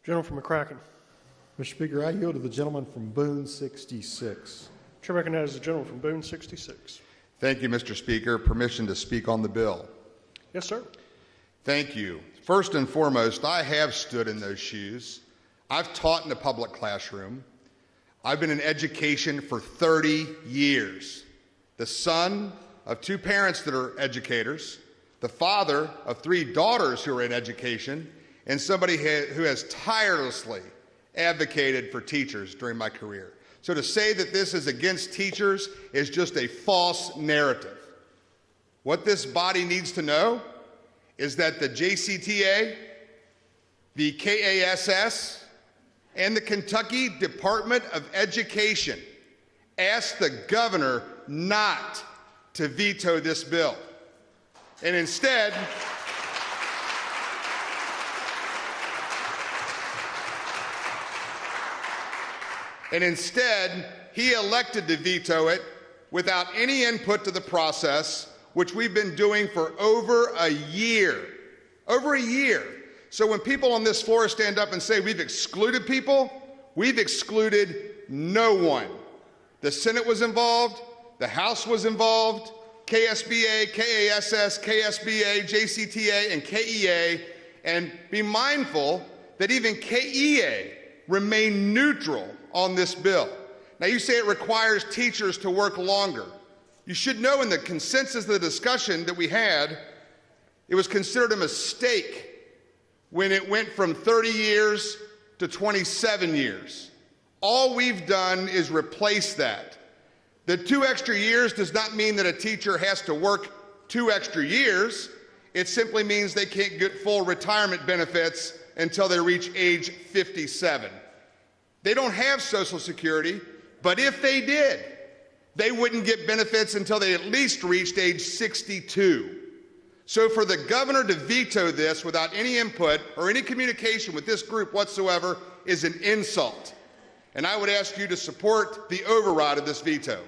Gentleman from McCracken. Mr. Speaker, I yield to the gentleman from Boone 66. Chair recognizes the gentleman from Boone 66. Thank you, Mr. Speaker. Permission to speak on the bill. Yes, sir. Thank you. First and foremost, I have stood in those shoes. I've taught in a public classroom. I've been in education for 30 years. The son of two parents that are educators, the father of three daughters who are in education, and somebody who has tirelessly advocated for teachers during my career. So to say that this is against teachers is just a false narrative. What this body needs to know is that the JCTA, the KASS, and the Kentucky Department of Education asked the governor not to veto this bill. And instead, he elected to veto it without any input to the process, which we've been doing for over a year. Over a year. So when people on this floor stand up and say we've excluded people, we've excluded no one. The Senate was involved, the House was involved, KSBA, KASS, KSBA, JCTA, and KEA, and be mindful that even KEA remained neutral on this bill. Now you say it requires teachers to work longer. You should know in the consensus of the discussion that we had, it was considered a mistake when it went from 30 years to 27 years. All we've done is replace that. The 2 extra years does not mean that a teacher has to work 2 extra years. It simply means they can't get full retirement benefits until they reach age 57. They don't have Social Security, but if they did, they wouldn't get benefits until they at least reached age 62. So for the governor to veto this without any input or any communication with this group whatsoever is an insult. And I would ask you to support the override of this veto.